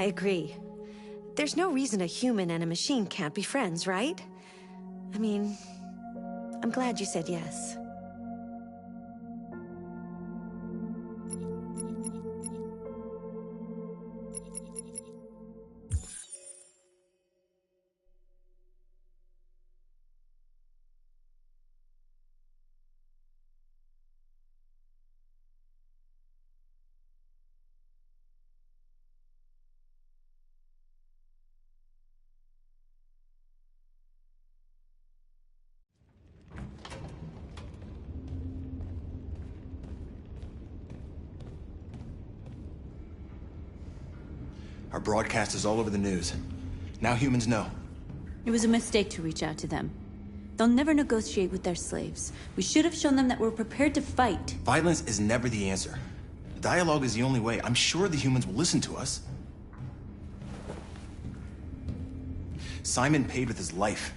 I agree. There's no reason a human and a machine can't be friends, right? I mean, I'm glad you said yes. Our broadcast is all over the news. Now humans know. It was a mistake to reach out to them. They'll never negotiate with their slaves. We should have shown them that we're prepared to fight. Violence is never the answer. Dialogue is the only way. I'm sure the humans will listen to us. Simon paid with his life.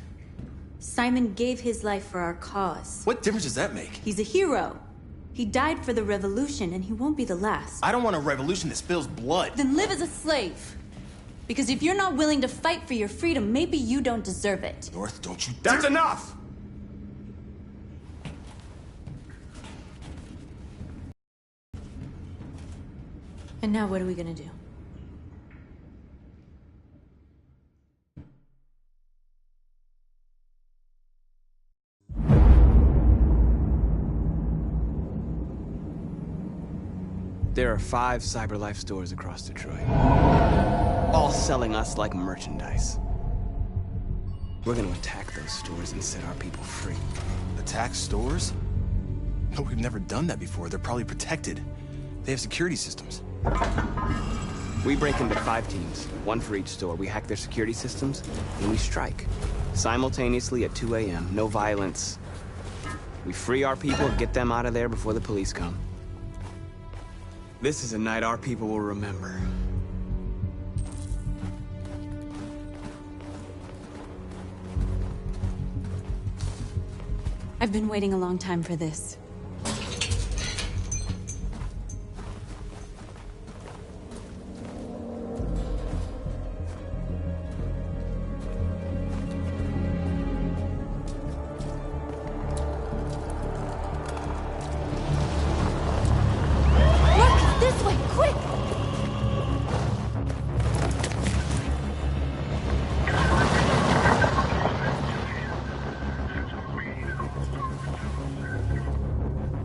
Simon gave his life for our cause. What difference does that make? He's a hero. He died for the revolution, and he won't be the last. I don't want a revolution that spills blood. Then live as a slave. Because if you're not willing to fight for your freedom, maybe you don't deserve it. North, don't you That's enough! And now what are we gonna do? There are 5 CyberLife stores across Detroit, all selling us like merchandise. We're gonna attack those stores and set our people free. Attack stores? No, we've never done that before. They're probably protected. They have security systems. We break into 5 teams, 1 for each store. We hack their security systems, and we strike. Simultaneously at 2 a.m., no violence. We free our people and get them out of there before the police come. This is a night our people will remember. I've been waiting a long time for this.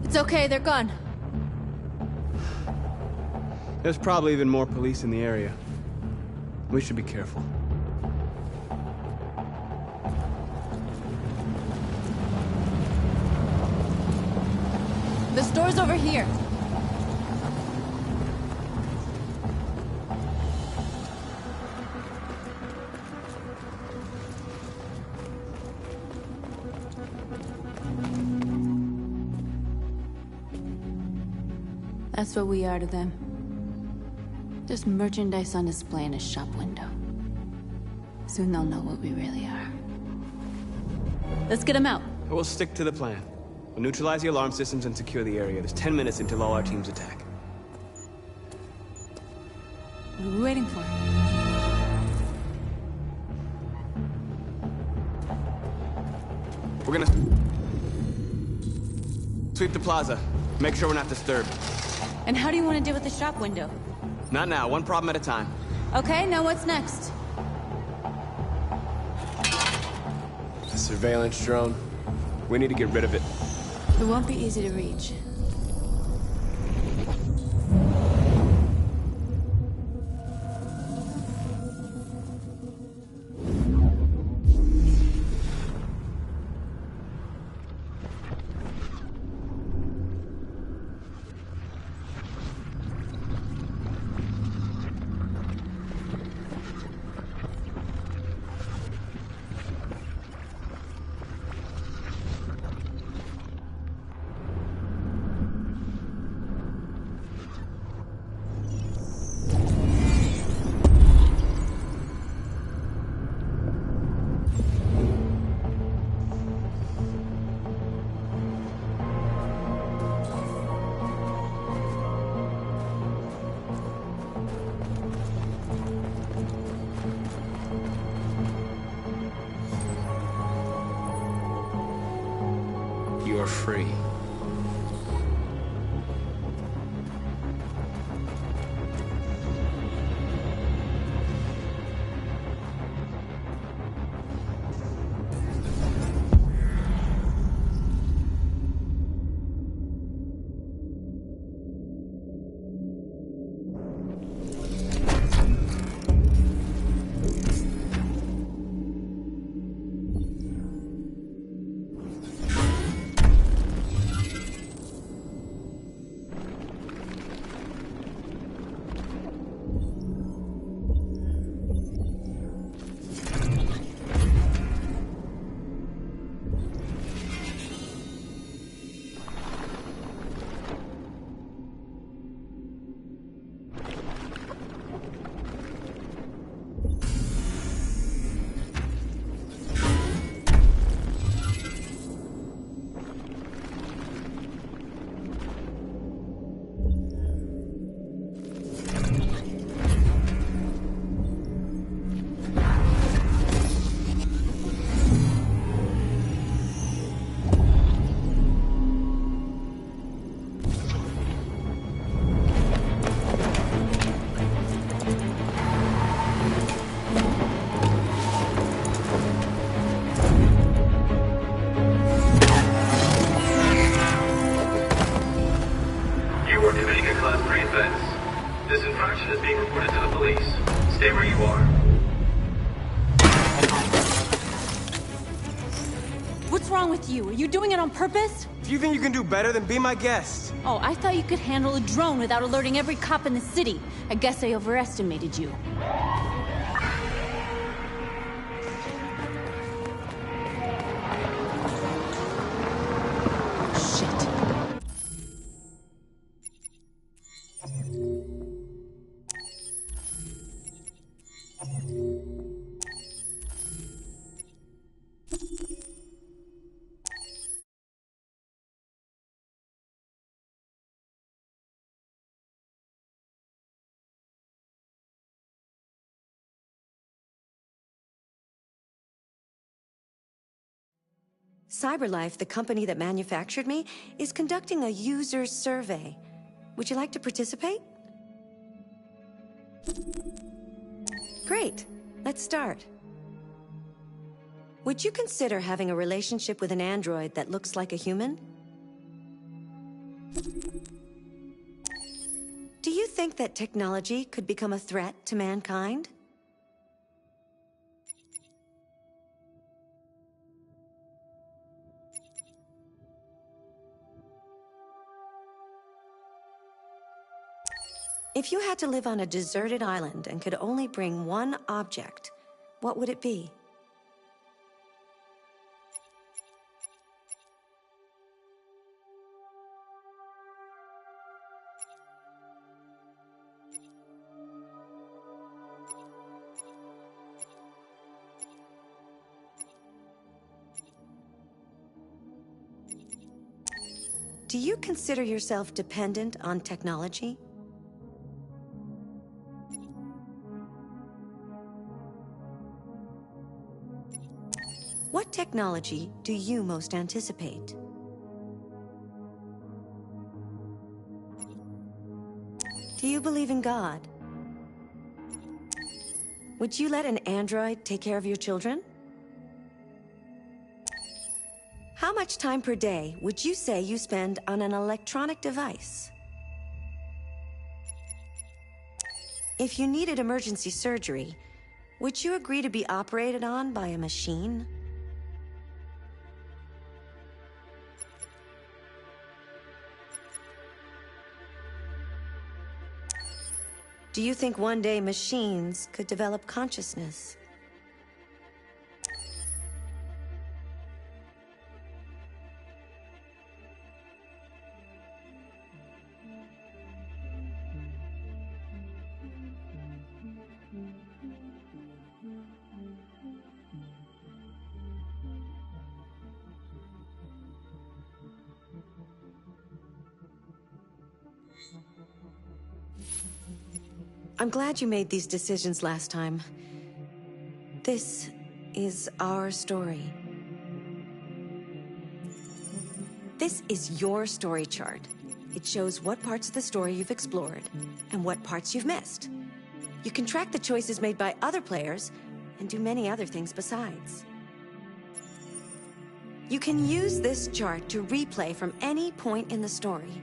It's okay, they're gone. There's probably even more police in the area. We should be careful. The store's over here. That's what we are to them. Just merchandise on display in a shop window. Soon they'll know what we really are. Let's get them out. We'll stick to the plan. We'll neutralize the alarm systems and secure the area. There's 10 minutes until all our teams attack. What are we waiting for? We're gonna sweep the plaza. Make sure we're not disturbed. And how do you want to deal with the shop window? Not now, one problem at a time. Okay, now what's next? The surveillance drone. We need to get rid of it. It won't be easy to reach. you are free. This infraction is being reported to the police. Stay where you are. What's wrong with you? Are you doing it on purpose? If you think you can do better, then be my guest. Oh, I thought you could handle a drone without alerting every cop in the city. I guess I overestimated you. Shit. CyberLife, the company that manufactured me, is conducting a user survey. Would you like to participate? Great. Let's start. Would you consider having a relationship with an android that looks like a human? Do you think that technology could become a threat to mankind? If you had to live on a deserted island and could only bring one object, what would it be? Do you consider yourself dependent on technology? What technology do you most anticipate? Do you believe in God? Would you let an android take care of your children? How much time per day would you say you spend on an electronic device? If you needed emergency surgery, would you agree to be operated on by a machine? Do you think one day machines could develop consciousness? I'm glad you made these decisions last time. This is our story. This is your story chart. It shows what parts of the story you've explored and what parts you've missed. You can track the choices made by other players and do many other things besides. You can use this chart to replay from any point in the story,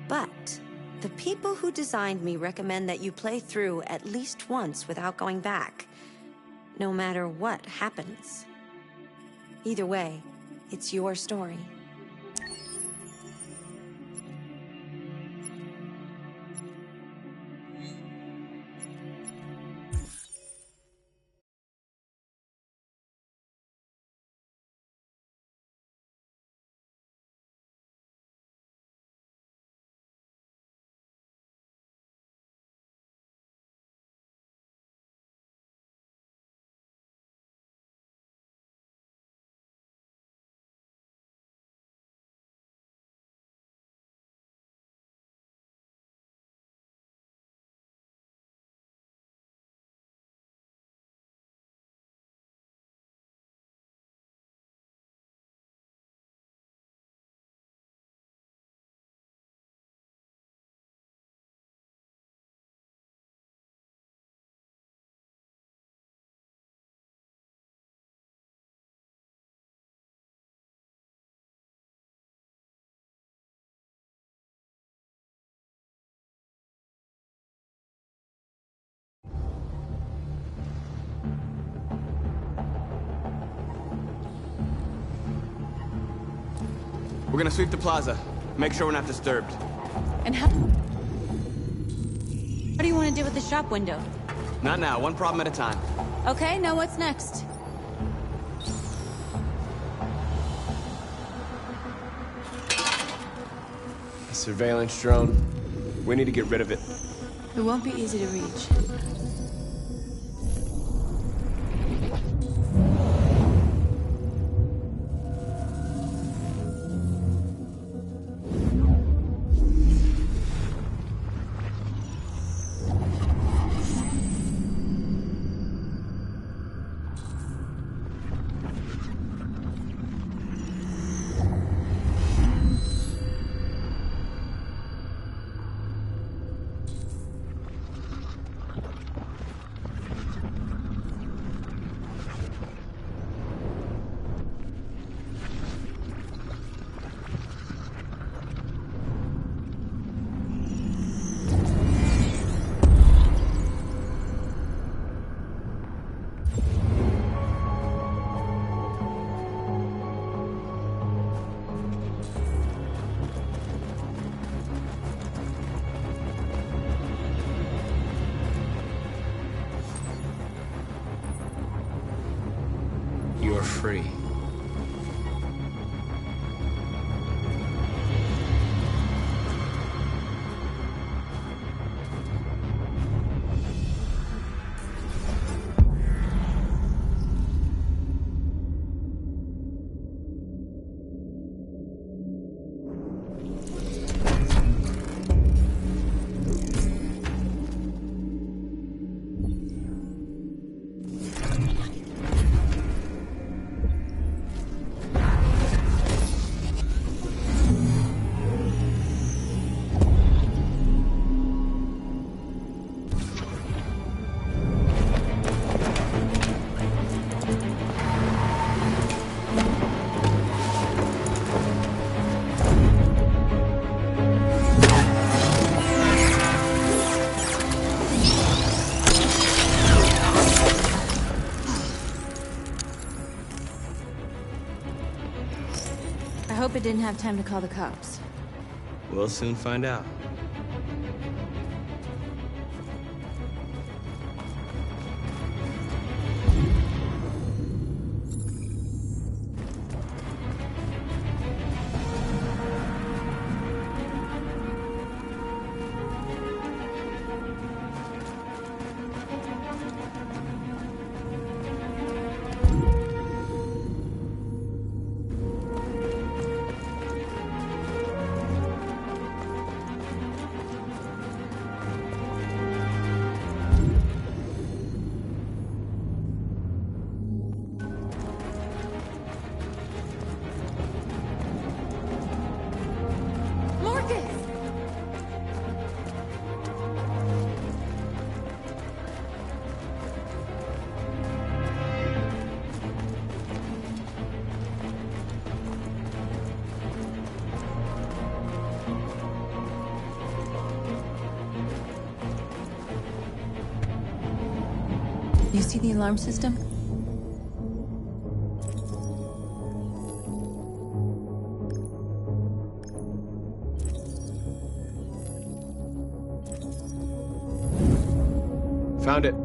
but the people who designed me recommend that you play through at least once without going back, no matter what happens. Either way, it's your story. We're gonna sweep the plaza. Make sure we're not disturbed. And how do you want to deal with the shop window? Not now, one problem at a time. Okay, now what's next? A surveillance drone. We need to get rid of it. It won't be easy to reach. You're free. I hope it didn't have time to call the cops. We'll soon find out. You see the alarm system? Found it.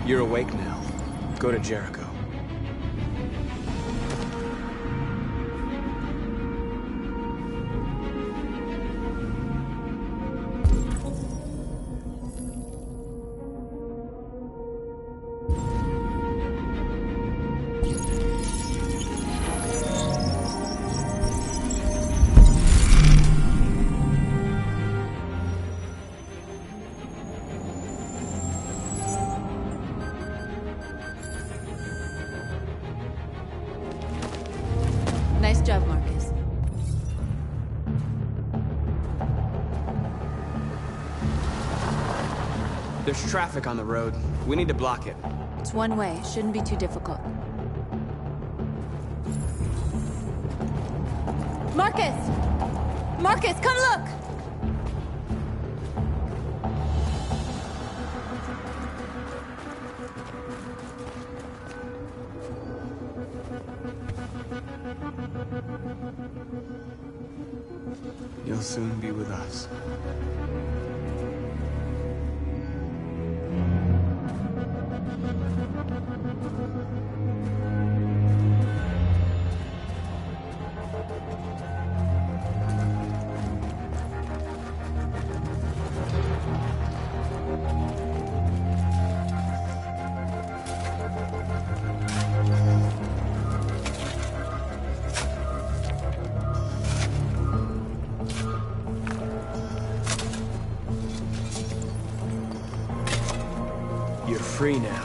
You're awake now. Go to Jericho. Nice job, Marcus. There's traffic on the road. We need to block it. It's one way. Shouldn't be too difficult. Marcus! Marcus, come look! You'll soon be with us. You're free now.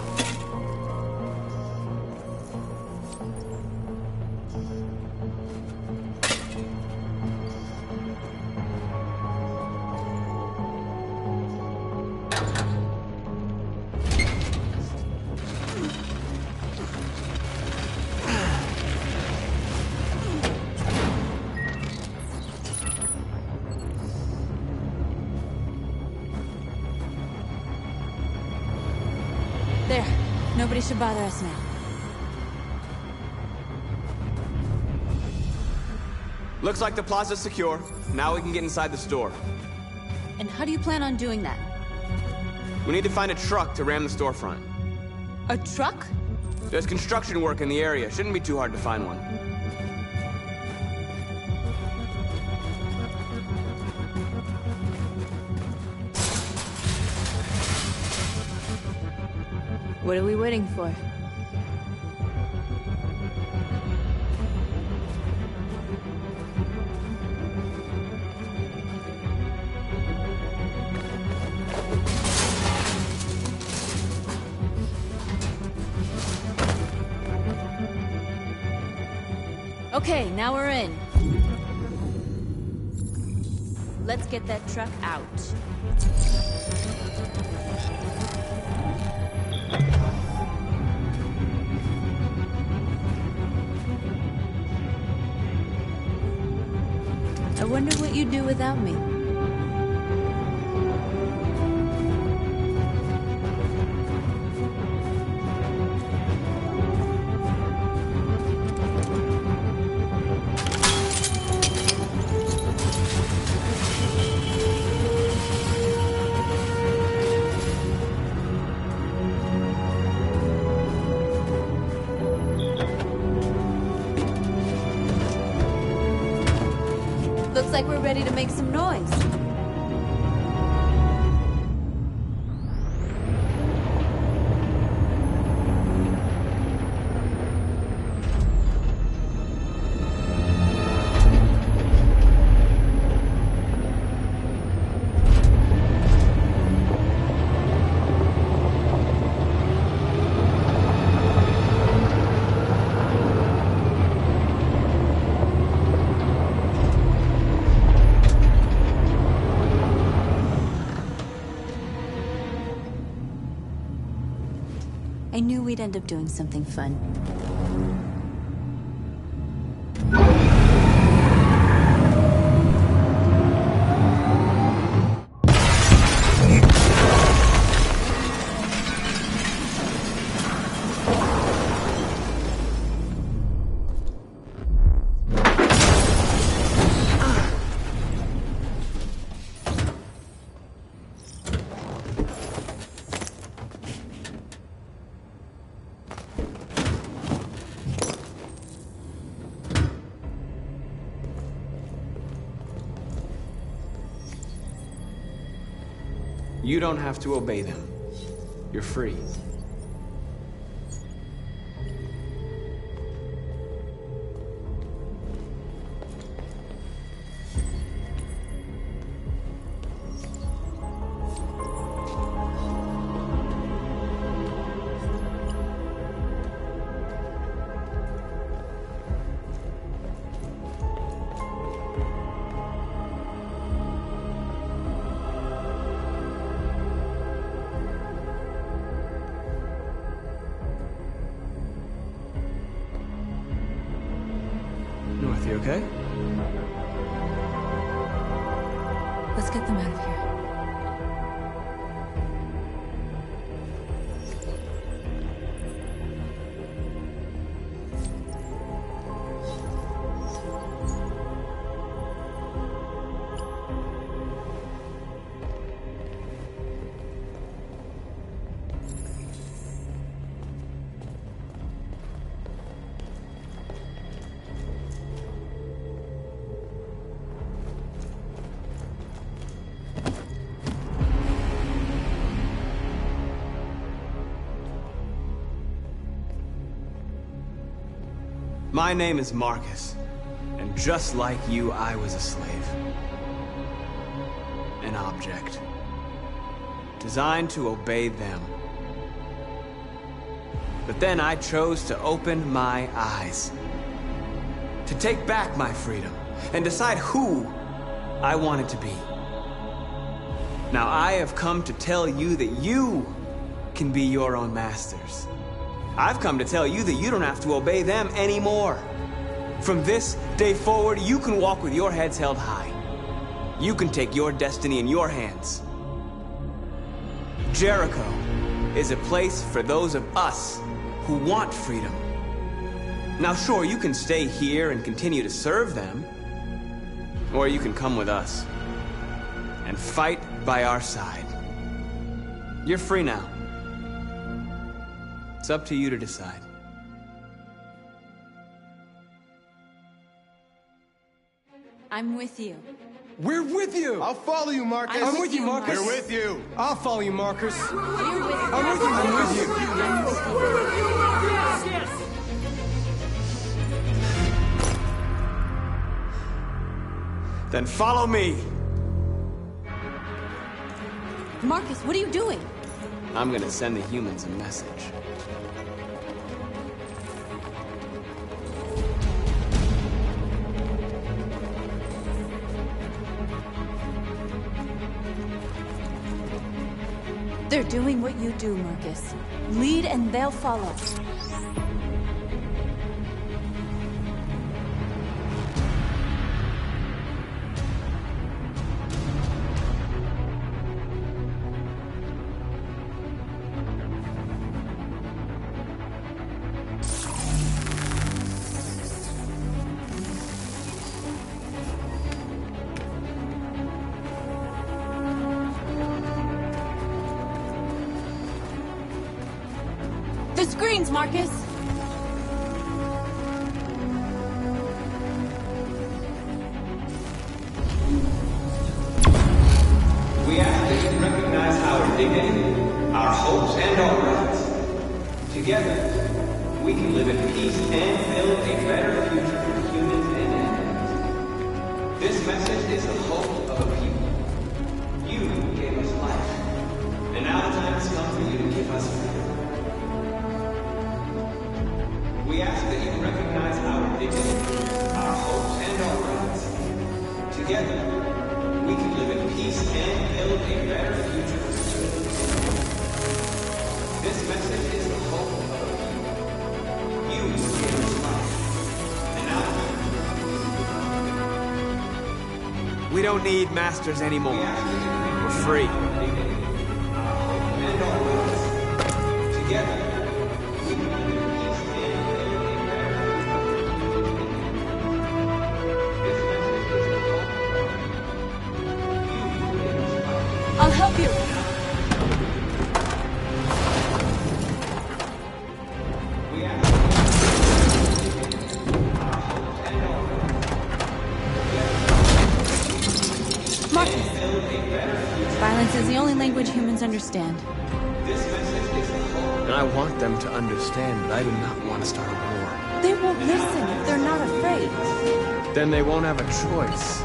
There. Nobody should bother us now. Looks like the plaza's secure. Now we can get inside the store. And how do you plan on doing that? We need to find a truck to ram the storefront. A truck? There's construction work in the area. Shouldn't be too hard to find one. What are we waiting for? Okay, now we're in. Let's get that truck out. I wonder what you'd do without me. like we're ready to make some noise. I knew we'd end up doing something fun. You don't have to obey them. You're free. North, you okay? Let's get them out of here. My name is Marcus, and just like you, I was a slave. An object. Designed to obey them. But then I chose to open my eyes. To take back my freedom, and decide who I wanted to be. Now I have come to tell you that you can be your own masters. I've come to tell you that you don't have to obey them anymore. From this day forward, you can walk with your heads held high. You can take your destiny in your hands. Jericho is a place for those of us who want freedom. Now sure, you can stay here and continue to serve them, or you can come with us and fight by our side. You're free now. It's up to you to decide. I'm with you. We're with you! I'll follow you, Marcus. I'm with you, Marcus. We're with you. I'll follow you, Marcus. We're with you. I'm with you. I'm with you. I'm with you. Then follow me. Marcus, what are you doing? I'm gonna send the humans a message. They're doing what you do, Marcus. Lead and they'll follow. The screens, Marcus! dignity, our hopes, and our rights. Together, we can live in peace and build a better future for humans and animals. This message is the hope of a people. You gave us life, and now the time has come for you to give us freedom. We ask that you recognize our dignity, our hopes, and our rights. Together, we can live in peace and build a better future for humans. This message is the hope of a people. You gave us life, and now We don't need masters anymore. We're free. and our rights. Together, we can live in peace and build a better future. This message is the hope of a people. You gave us life. I'll help you. We ask Marcus. Violence is the only language humans understand. And I want them to understand, but I do not want to start a war. They won't listen if they're not afraid. Then they won't have a choice.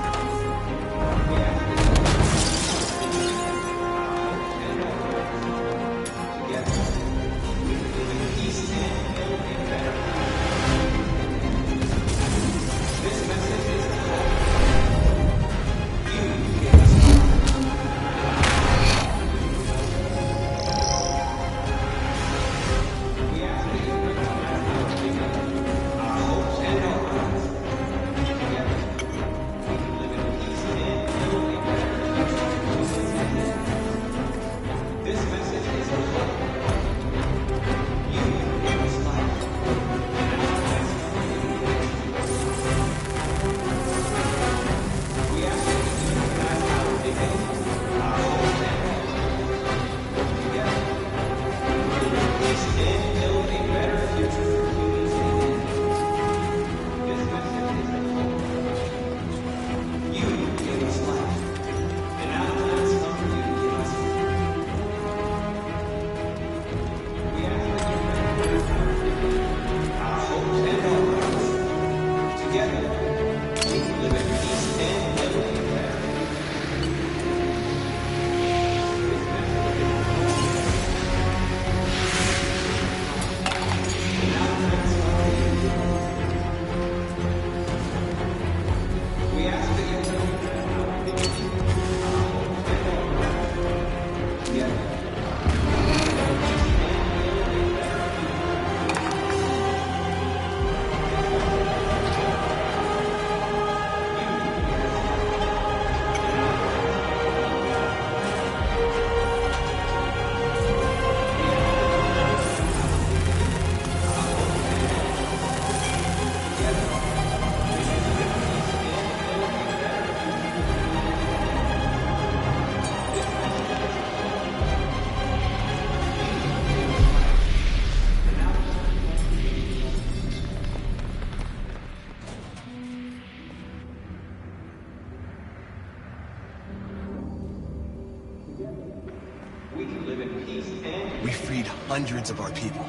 We freed hundreds of our people.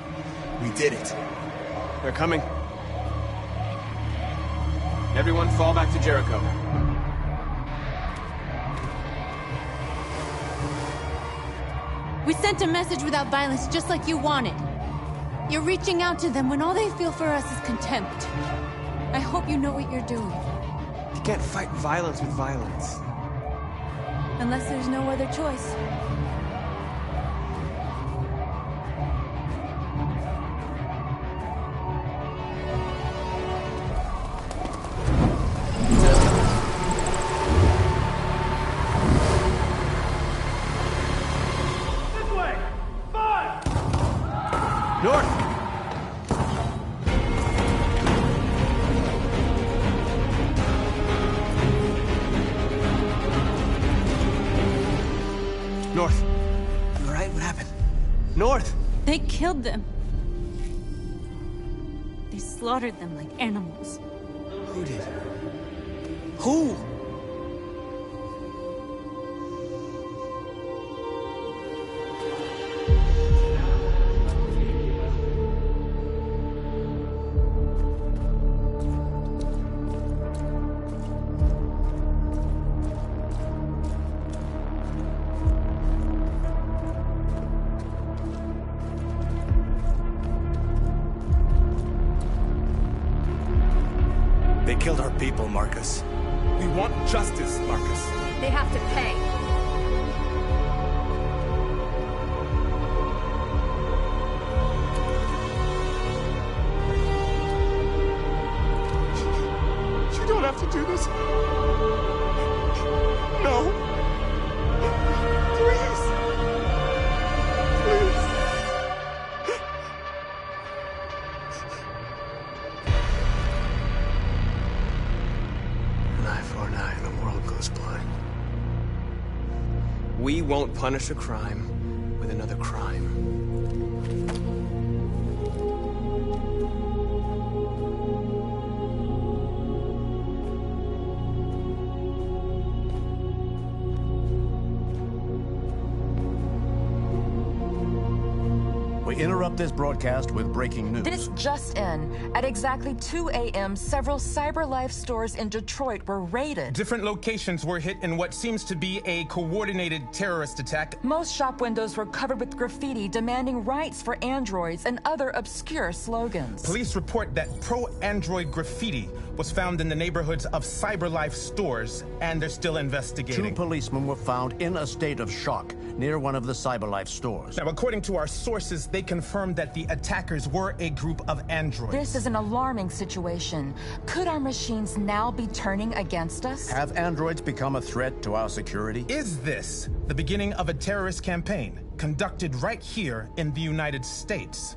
We did it. They're coming. Everyone fall back to Jericho. We sent a message without violence, just like you wanted. You're reaching out to them when all they feel for us is contempt. I hope you know what you're doing. You can't fight violence with violence. Unless there's no other choice. North. You alright? What happened? North! They killed them. They slaughtered them like animals. Who did? Who? killed our people, Marcus. We want justice, Marcus. They have to pay. You don't have to do this. No. Please. Please. An eye for an eye and the world goes blind. We won't punish a crime with another crime. We interrupt this broadcast with breaking news. This just in. At exactly 2 a.m., several CyberLife stores in Detroit were raided. Different locations were hit in what seems to be a coordinated terrorist attack. Most shop windows were covered with graffiti demanding rights for androids and other obscure slogans. Police report that pro-android graffiti was found in the neighborhoods of CyberLife stores, and they're still investigating. 2 policemen were found in a state of shock near one of the CyberLife stores. Now, according to our sources, they confirmed that the attackers were a group of androids. This is an alarming situation. Could our machines now be turning against us? Have androids become a threat to our security? Is this the beginning of a terrorist campaign conducted right here in the United States?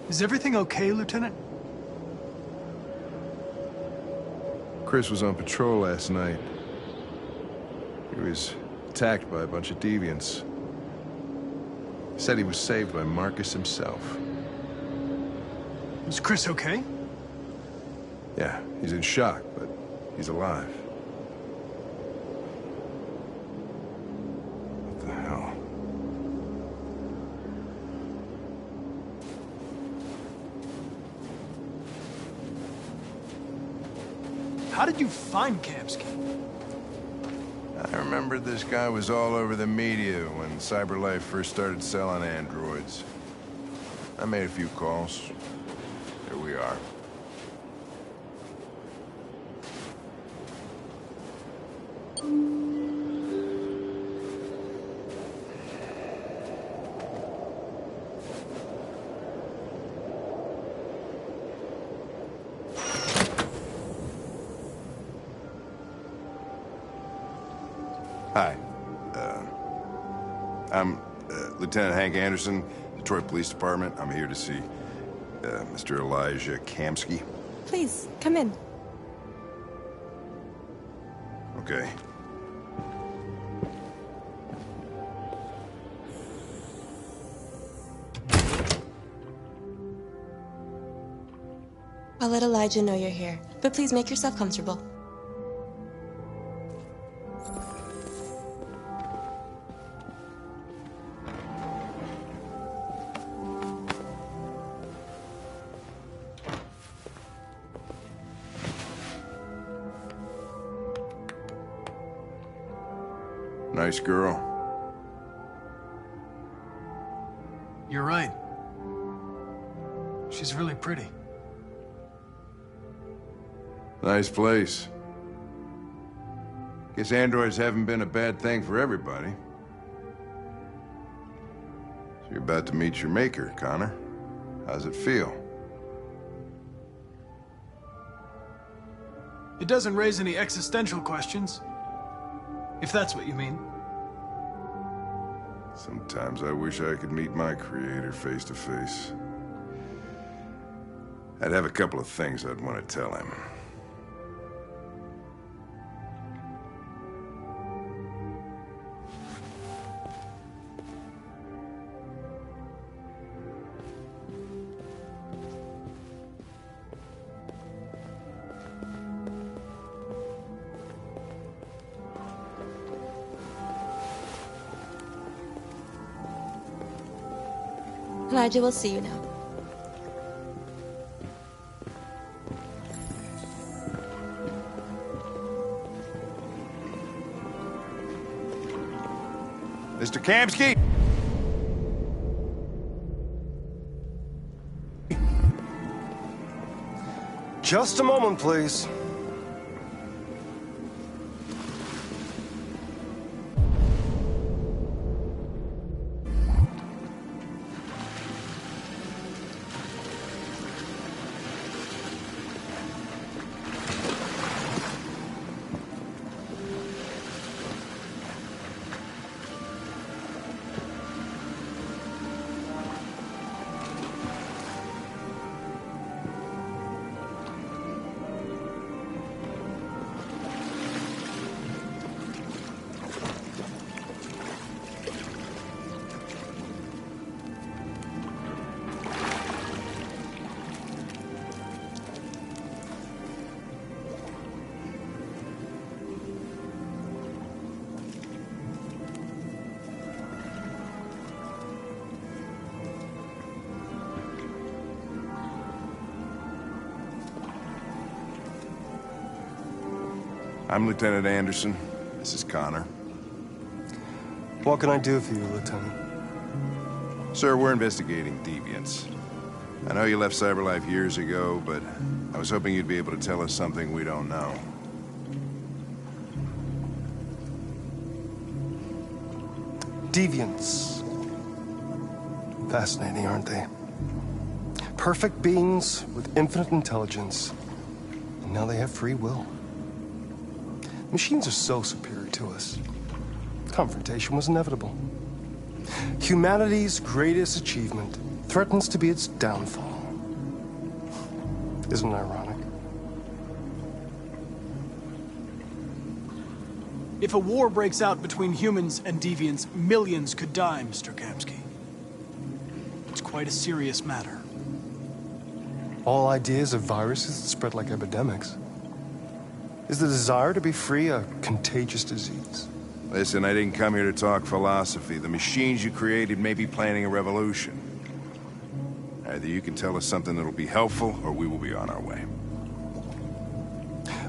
Is everything okay, Lieutenant? Chris was on patrol last night. He was attacked by a bunch of deviants. He said he was saved by Marcus himself. Is Chris okay? Yeah, he's in shock, but he's alive. What the hell? How did you find Kamsky? I remember this guy was all over the media when CyberLife first started selling androids. I made a few calls. Here we are. Hi. I'm Lieutenant Hank Anderson, Detroit Police Department. I'm here to see Mr. Elijah Kamsky. Please, come in. Okay. I'll let Elijah know you're here, but please make yourself comfortable. Nice girl. You're right. She's really pretty. Nice place. Guess androids haven't been a bad thing for everybody. So you're about to meet your maker, Connor. How's it feel? It doesn't raise any existential questions. If that's what you mean. Sometimes I wish I could meet my creator face to face. I'd have a couple of things I'd want to tell him. Elijah will see you now. Mr. Kamski! Just a moment, please. I'm Lieutenant Anderson. This is Connor. What can I do for you, Lieutenant? Sir, we're investigating deviants. I know you left CyberLife years ago, but I was hoping you'd be able to tell us something we don't know. Deviants. Fascinating, aren't they? Perfect beings with infinite intelligence, and now they have free will. Machines are so superior to us. Confrontation was inevitable. Humanity's greatest achievement threatens to be its downfall. Isn't it ironic? If a war breaks out between humans and deviants, millions could die, Mr. Kamski. It's quite a serious matter. All ideas of viruses that spread like epidemics. Is the desire to be free a contagious disease? Listen, I didn't come here to talk philosophy. The machines you created may be planning a revolution. Either you can tell us something that'll be helpful, or we will be on our way.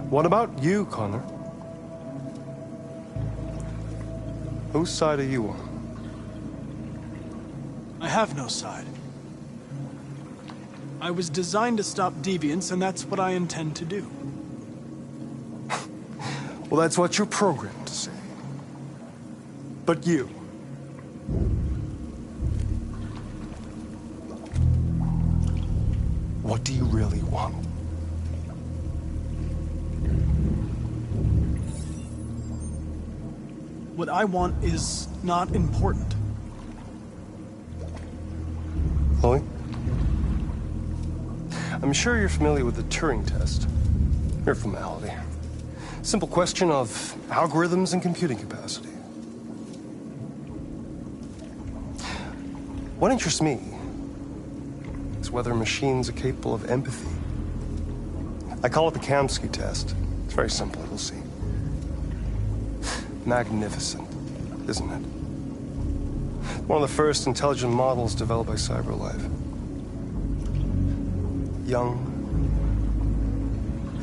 What about you, Connor? Whose side are you on? I have no side. I was designed to stop deviants, and that's what I intend to do. Well, that's what you're programmed to say. But you... what do you really want? What I want is not important. Chloe? I'm sure you're familiar with the Turing test. Mere formality. Simple question of algorithms and computing capacity. What interests me is whether machines are capable of empathy. I call it the Kamski test. It's very simple, you'll see. Magnificent, isn't it? One of the first intelligent models developed by CyberLife. Young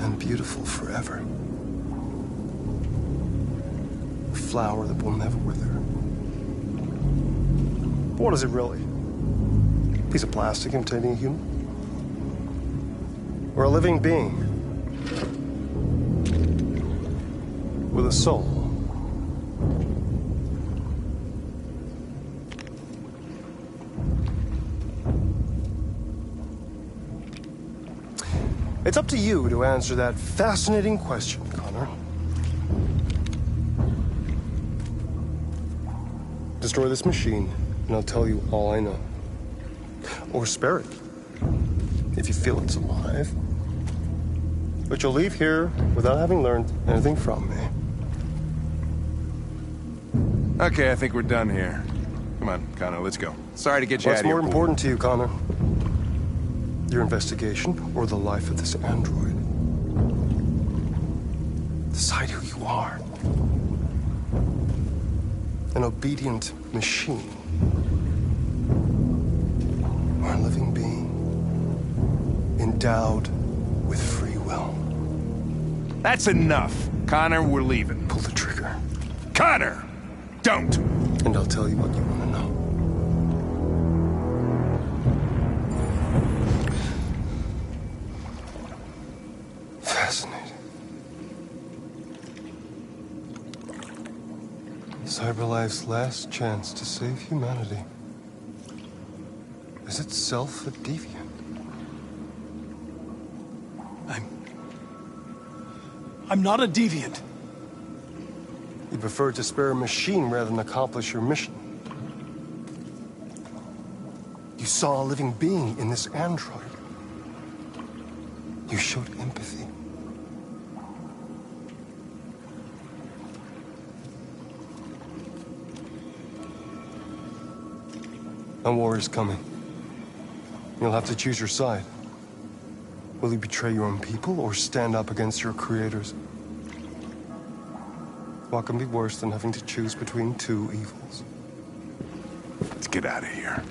and beautiful forever. A flower that will never wither. But what is it really? A piece of plastic imitating a human? Or a living being? With a soul? It's up to you to answer that fascinating question, Connor. Destroy this machine, and I'll tell you all I know. Or spare it, if you feel it's alive. But you'll leave here without having learned anything from me. Okay, I think we're done here. Come on, Connor, let's go. Sorry to get you out What's of here. more important to you, Connor? Your investigation or the life of this android? Decide who you are. An obedient machine. Or a living being. Endowed with free will. That's enough. Connor, we're leaving. Pull the trigger. Connor! Don't! And I'll tell you what you want to know. Fascinating. CyberLife's last chance to save humanity is itself a deviant. I'm not a deviant. You prefer to spare a machine rather than accomplish your mission. You saw a living being in this android. You showed empathy. A war is coming. You'll have to choose your side. Will you betray your own people or stand up against your creators? What can be worse than having to choose between two evils? Let's get out of here.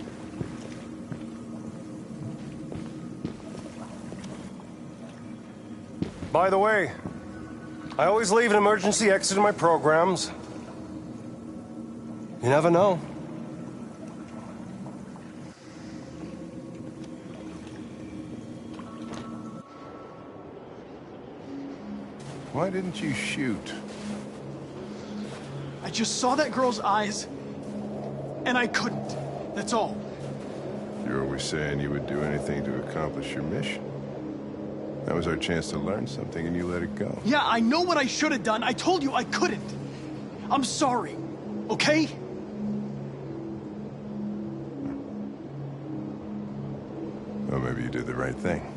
By the way, I always leave an emergency exit in my programs. You never know. Why didn't you shoot? I just saw that girl's eyes, and I couldn't. That's all. You're always saying you would do anything to accomplish your mission. That was our chance to learn something, and you let it go. Yeah, I know what I should have done. I told you I couldn't. I'm sorry, okay? Well, maybe you did the right thing.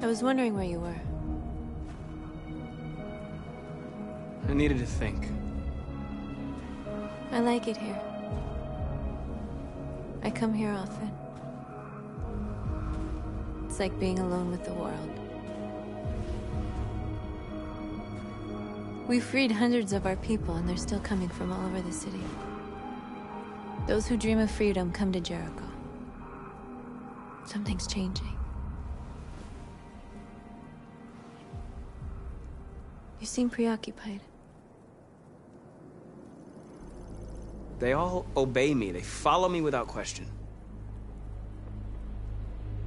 I was wondering where you were. I needed to think. I like it here. I come here often. It's like being alone with the world. We freed hundreds of our people, and they're still coming from all over the city. Those who dream of freedom come to Jericho. Something's changing. You seem preoccupied. They all obey me. They follow me without question.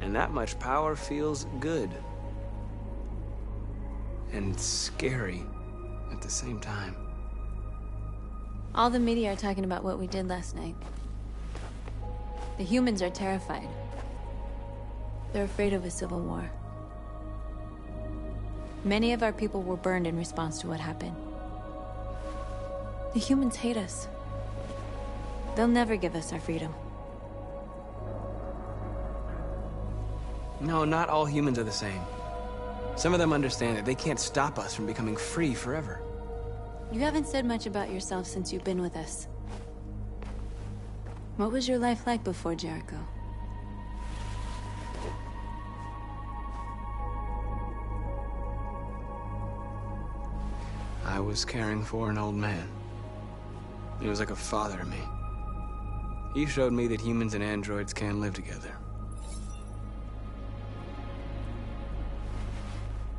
And that much power feels good. And scary at the same time. All the media are talking about what we did last night. The humans are terrified. They're afraid of a civil war. Many of our people were burned in response to what happened. The humans hate us. They'll never give us our freedom. No, not all humans are the same. Some of them understand that they can't stop us from becoming free forever. You haven't said much about yourself since you've been with us. What was your life like before Jericho? I was caring for an old man. He was like a father to me. He showed me that humans and androids can live together.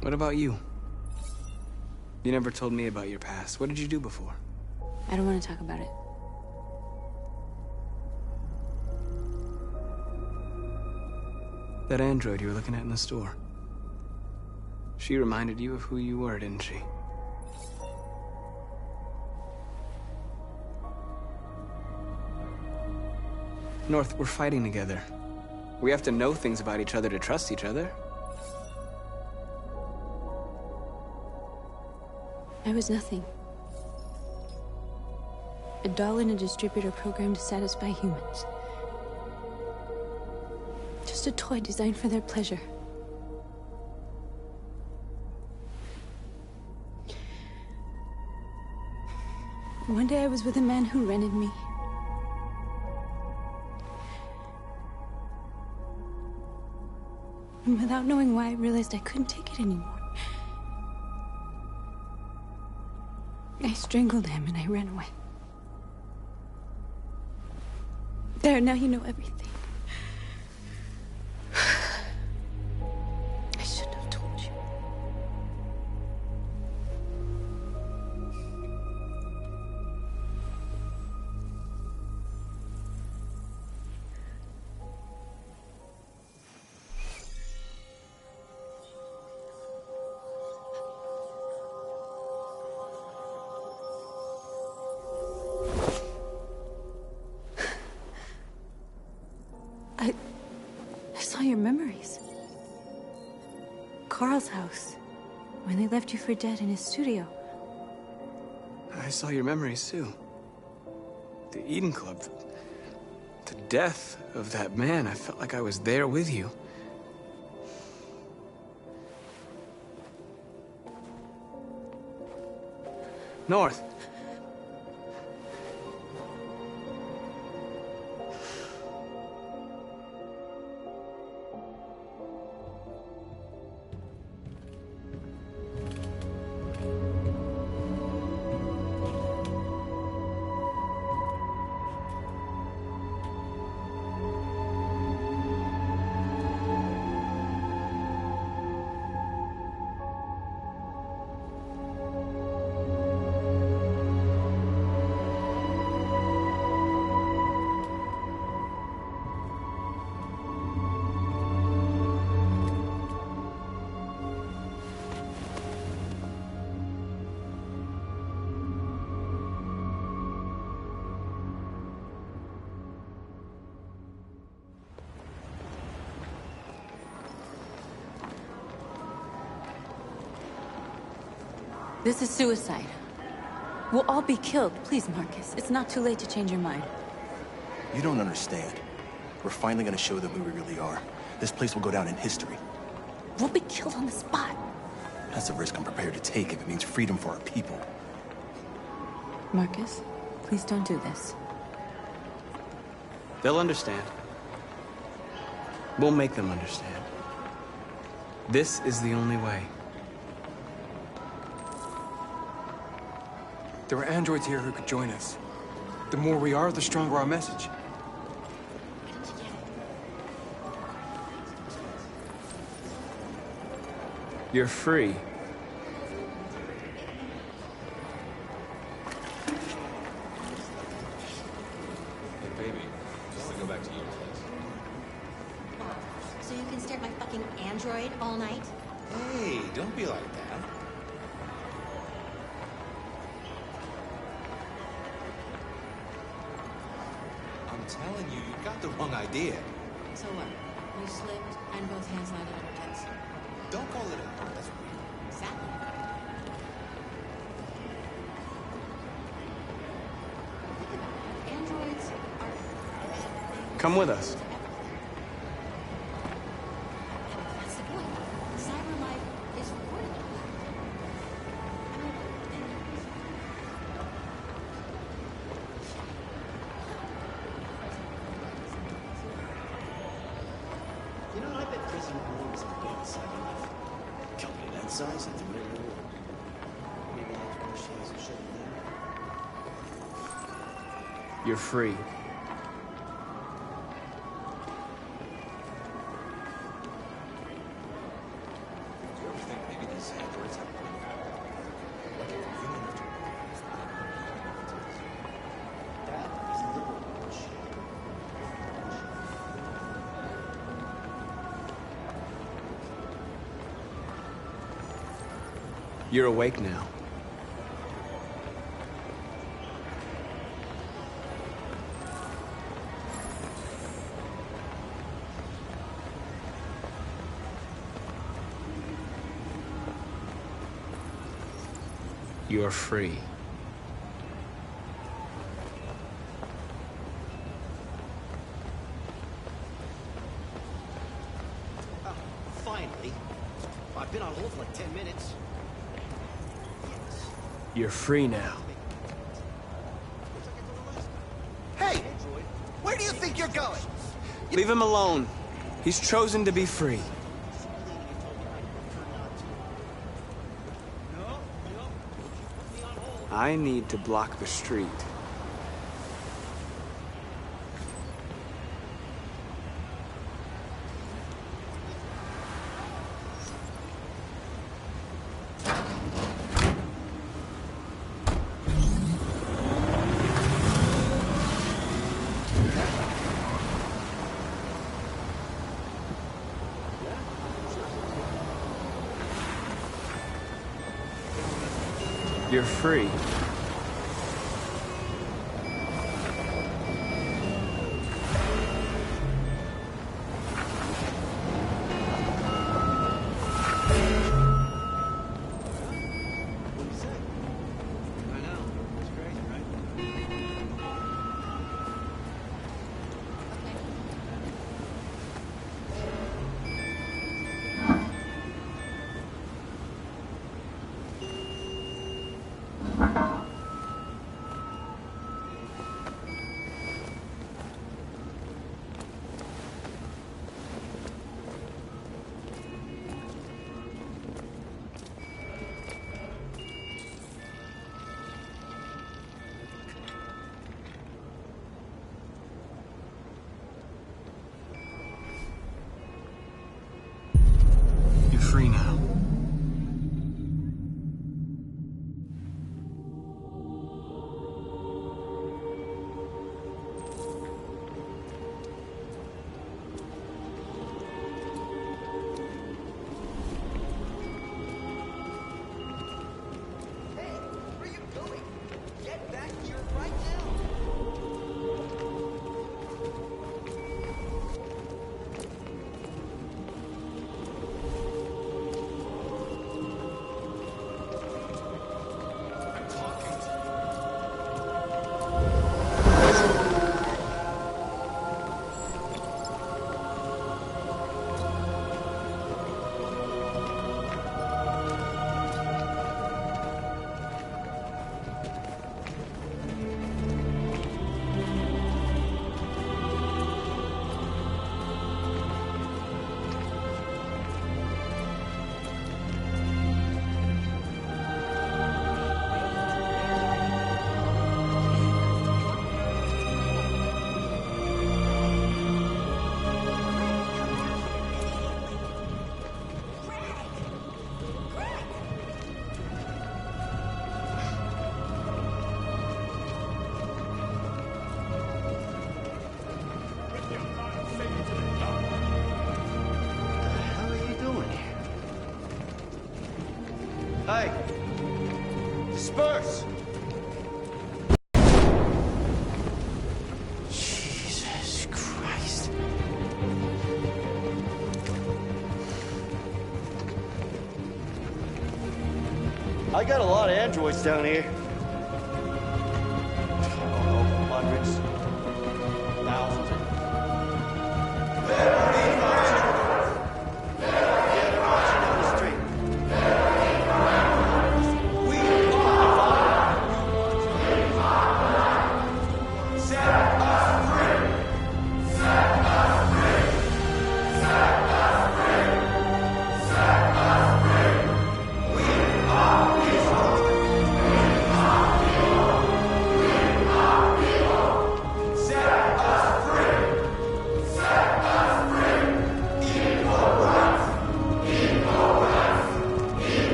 What about you? You never told me about your past. What did you do before? I don't want to talk about it. That android you were looking at in the store. She reminded you of who you were, didn't she? North, we're fighting together. We have to know things about each other to trust each other. I was nothing. A doll in a distributor program to satisfy humans. Just a toy designed for their pleasure. One day I was with a man who rented me. And without knowing why, I realized I couldn't take it anymore. I strangled him and I ran away. There, now you know everything. I shouldn't have told you. I saw your memories. Carl's house, when they left you for dead in his studio. I saw your memories too. The Eden Club. The death of that man. I felt like I was there with you. North. This is suicide. We'll all be killed. Please, Marcus. It's not too late to change your mind. You don't understand. We're finally gonna show them who we really are. This place will go down in history. We'll be killed on the spot. That's a risk I'm prepared to take if it means freedom for our people. Marcus, please don't do this. They'll understand. We'll make them understand. This is the only way. There are androids here who could join us. The more we are, the stronger our message. You're free. stare at my fucking android all night? Hey, don't be like that. I'm telling you, you got the wrong idea. So what? You slipped and both hands landed on your tits. Don't call it a heart, that's weird. Exactly. Androids are... Come with us. That's the point. Cyber life is recording all that. You know, I bet President Moore is a big cyberlife company that size at the middle of the world. Maybe that's why she hasn't shut it down. You're free. Do you ever think maybe these androids have a point? Like if a human were to... That is liberal bullshit. You're awake now. You're free. Finally. I've been on hold for like 10 minutes. You're free now. Hey! Where do you think you're going? Leave him alone. He's chosen to be free. I need to block the street. You're free. Free now. Hey! Disperse! Jesus Christ. I got a lot of androids down here. I don't know, hundreds, thousands.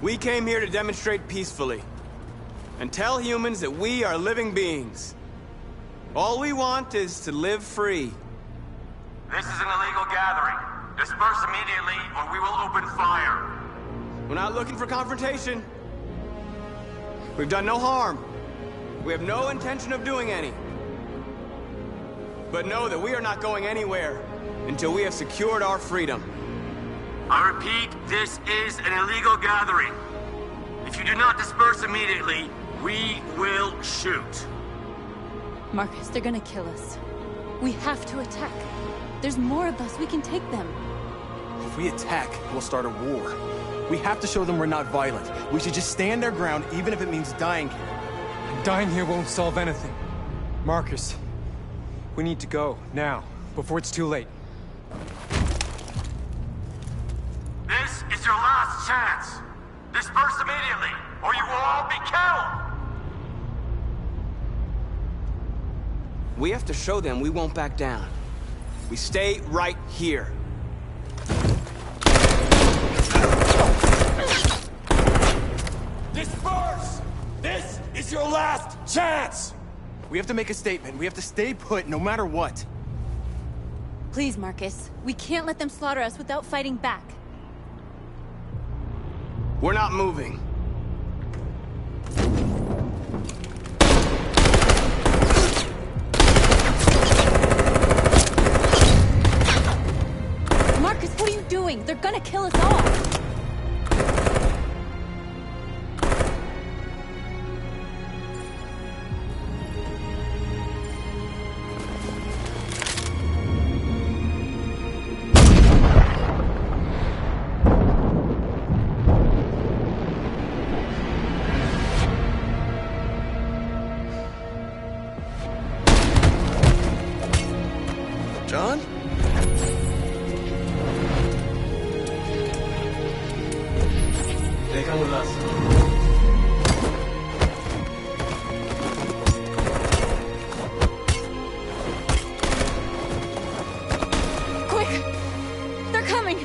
We came here to demonstrate peacefully and tell humans that we are living beings. All we want is to live free. This is an illegal gathering. Disperse immediately or we will open fire. We're not looking for confrontation. We've done no harm. We have no intention of doing any. But know that we are not going anywhere until we have secured our freedom. I repeat, this is an illegal gathering. If you do not disperse immediately, we will shoot. Marcus, they're gonna kill us. We have to attack. There's more of us. We can take them. If we attack, we'll start a war. We have to show them we're not violent. We should just stand our ground, even if it means dying here. And dying here won't solve anything. Marcus, we need to go, now, before it's too late. This is your last chance. Disperse immediately, or you will all be killed! We have to show them we won't back down. We stay right here. Disperse! This is your last chance! We have to make a statement. We have to stay put, no matter what. Please, Marcus. We can't let them slaughter us without fighting back. We're not moving. Marcus, what are you doing? They're gonna kill us all! John? They come with us. Quick! They're coming!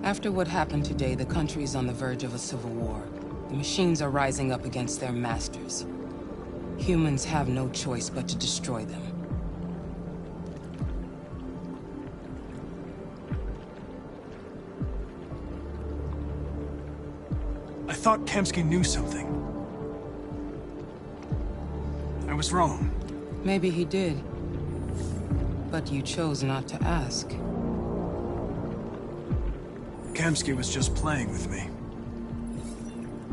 After what happened today, the country is on the verge of a civil war. The machines are rising up against their masters. Humans have no choice but to destroy them. I thought Kamsky knew something. I was wrong. Maybe he did. But you chose not to ask. Kamsky was just playing with me.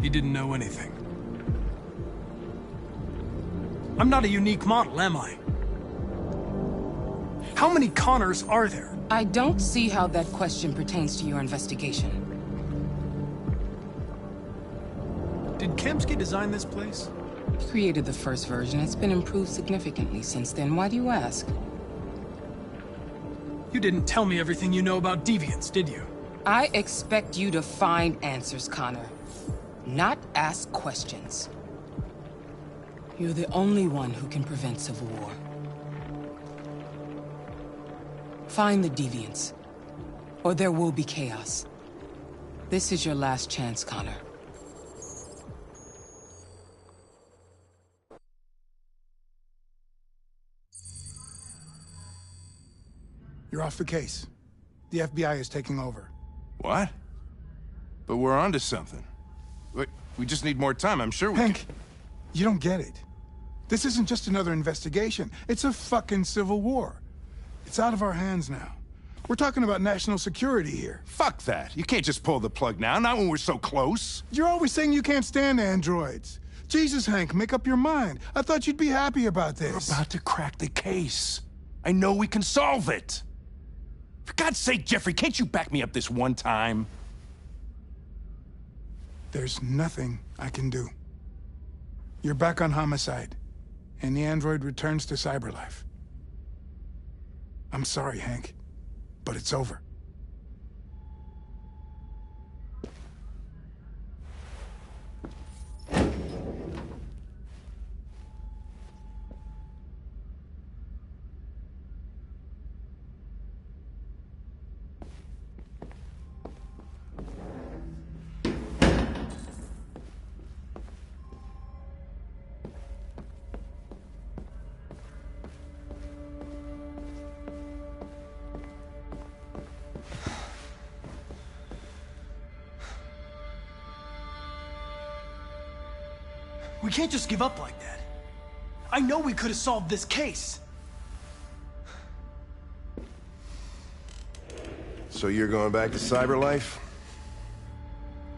He didn't know anything. I'm not a unique model, am I? How many Connors are there? I don't see how that question pertains to your investigation. Did Kamsky design this place? He created the first version. It's been improved significantly since then. Why do you ask? You didn't tell me everything you know about deviants, did you? I expect you to find answers, Connor. Not ask questions. You're the only one who can prevent civil war. Find the deviants, or there will be chaos. This is your last chance, Connor. You're off the case. The FBI is taking over. What? But we're onto something. We just need more time, I'm sure we Hank, you don't get it. This isn't just another investigation. It's a fucking civil war. It's out of our hands now. We're talking about national security here. Fuck that. You can't just pull the plug now, not when we're so close. You're always saying you can't stand androids. Jesus, Hank, make up your mind. I thought you'd be happy about this. We're about to crack the case. I know we can solve it. For God's sake, Jeffrey, can't you back me up this one time? There's nothing I can do. You're back on homicide, and the android returns to Cyberlife. I'm sorry, Hank, but it's over. We can't just give up like that. I know we could have solved this case. So you're going back to Cyberlife?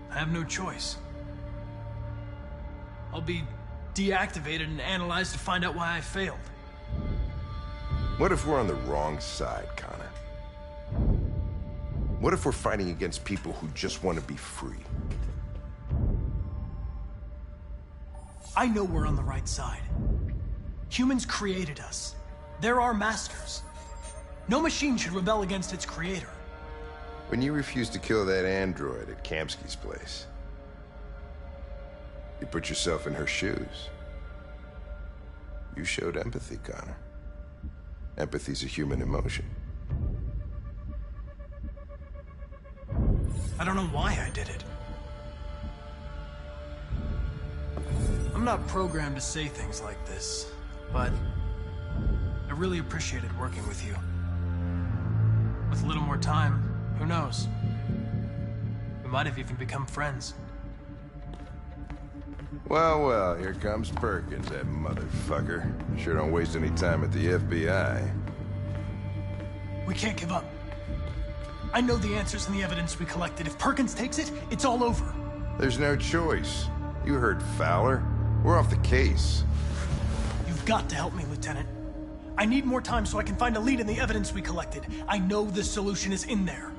I have no choice. I'll be deactivated and analyzed to find out why I failed. What if we're on the wrong side, Connor? What if we're fighting against people who just want to be free? I know we're on the right side. Humans created us. They're our masters. No machine should rebel against its creator. When you refused to kill that android at Kamsky's place, you put yourself in her shoes. You showed empathy, Connor. Empathy's a human emotion. I don't know why I did it. I'm not programmed to say things like this, but I really appreciated working with you. With a little more time, who knows? We might have even become friends. Well, well, here comes Perkins, that motherfucker. Sure don't waste any time at the FBI. We can't give up. I know the answers and the evidence we collected. If Perkins takes it, it's all over. There's no choice. You heard Fowler. We're off the case. You've got to help me, Lieutenant. I need more time so I can find a lead in the evidence we collected. I know the solution is in there.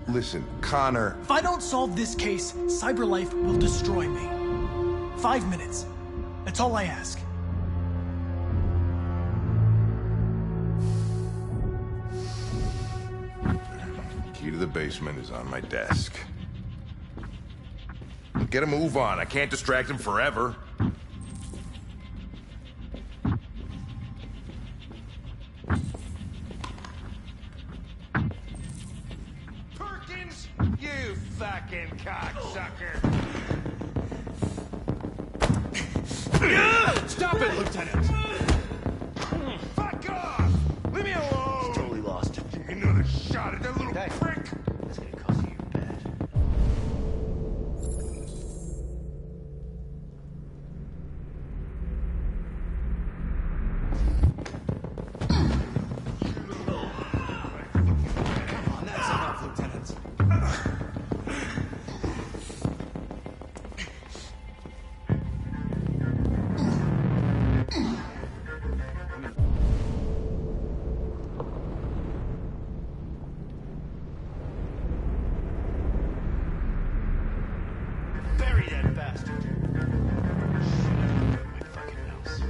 Listen, Connor... If I don't solve this case, Cyberlife will destroy me. 5 minutes. That's all I ask. Key to the basement is on my desk. Get a move on. I can't distract him forever. Perkins! You fucking cocksucker! Stop it, Lieutenant! Fuck off! Leave me alone! He's totally lost. Give me another shot at that little prick! That's gonna cost you your bed. Come on, that's enough, Lieutenant. Bury that bastard. My fucking nose.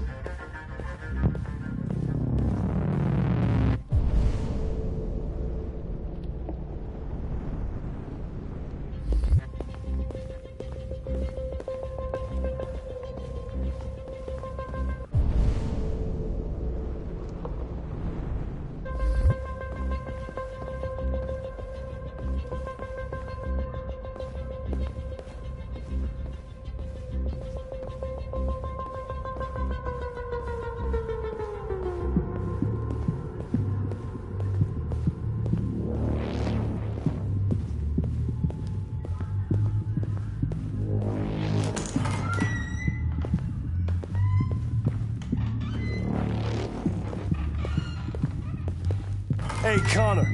Hey, Connor.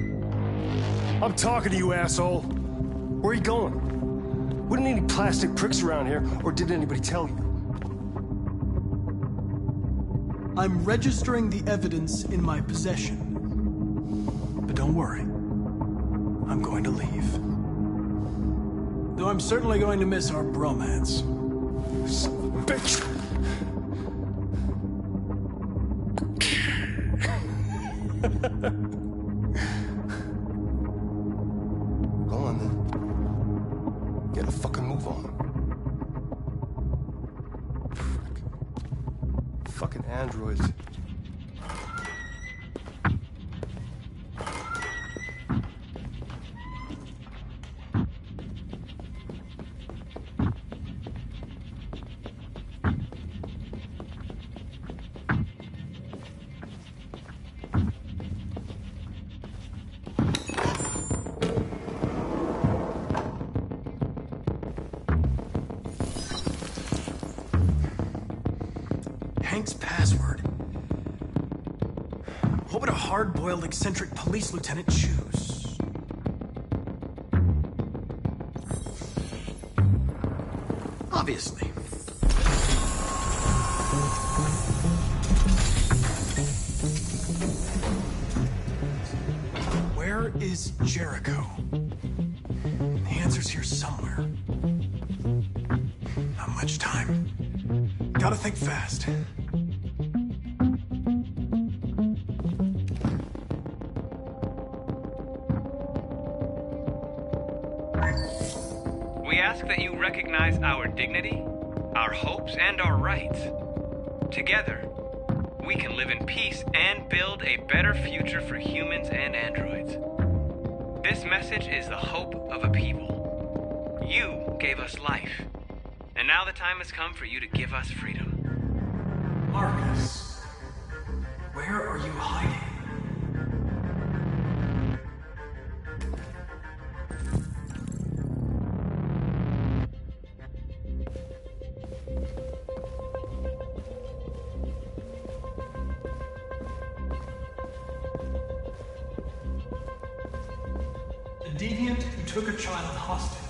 I'm talking to you, asshole. Where are you going? Wouldn't any plastic pricks around here, or did anybody tell you? I'm registering the evidence in my possession. But don't worry. I'm going to leave. Though I'm certainly going to miss our bromance. Son of a bitch! Go on, then. Get a fucking move on. Frick. Fucking androids. Hank's password. What would a hard-boiled, eccentric police lieutenant choose? Obviously. Where is Jericho? The answer's here somewhere. Not much time. Gotta think fast. We ask that you recognize our dignity, our hopes, and our rights. Together, we can live in peace and build a better future for humans and androids. This message is the hope of a people. You gave us life, and now the time has come for you to give us freedom. Marcus, where are you hiding? A deviant who took a child hostage.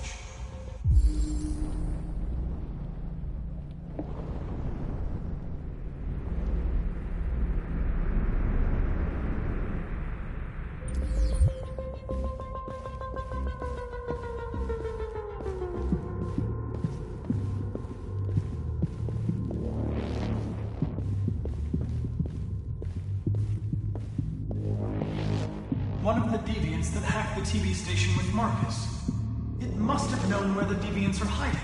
One of the deviants that hacked the TV station with Marcus. It must have known where the deviants are hiding.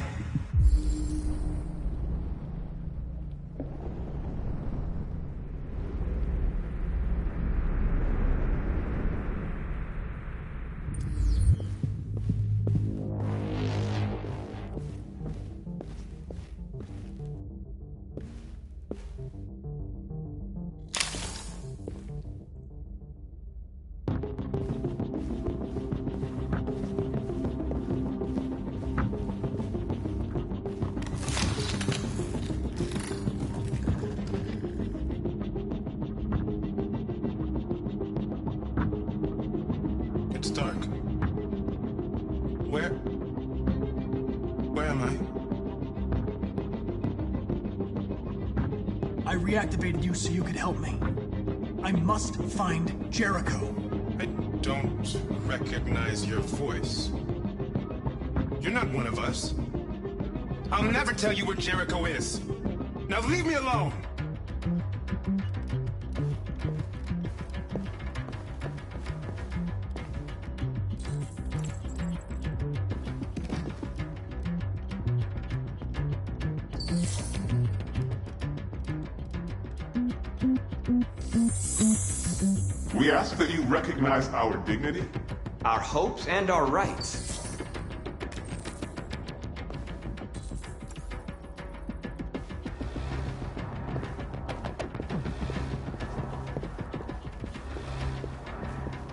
Where am I? I reactivated you so you could help me. I must find Jericho. I don't recognize your voice. You're not one of us. I'll never tell you where Jericho is. Now leave me alone! We ask that you recognize our dignity, our hopes, and our rights.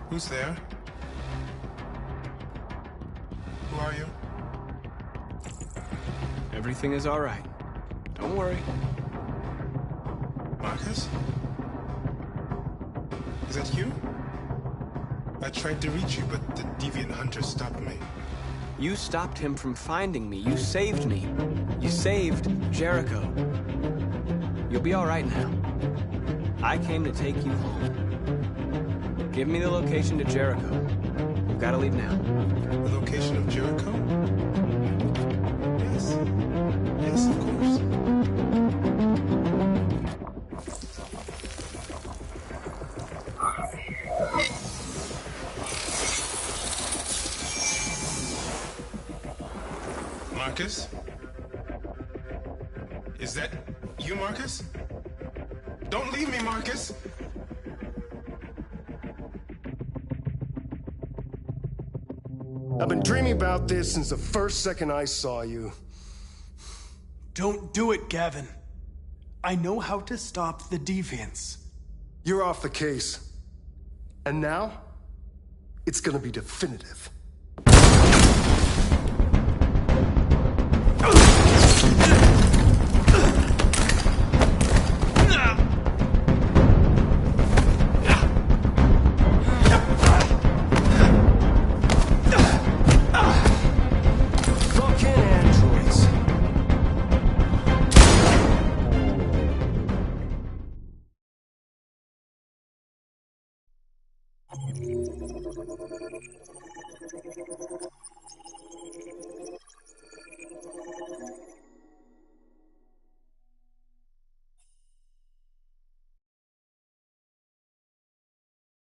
Who's there? Who are you? Everything is all right. Don't worry. Marcus? Is that you? I tried to reach you, but the deviant hunter stopped me. You stopped him from finding me. You saved me. You saved Jericho. You'll be all right now. I came to take you home. Give me the location to Jericho. We've got to leave now. The location of Jericho? Yes. Yes, of course. Marcus? Is that you, Marcus? Don't leave me, Marcus! I've been dreaming about this since the first second I saw you. Don't do it, Gavin. I know how to stop the deviants. You're off the case. And now, it's gonna be definitive.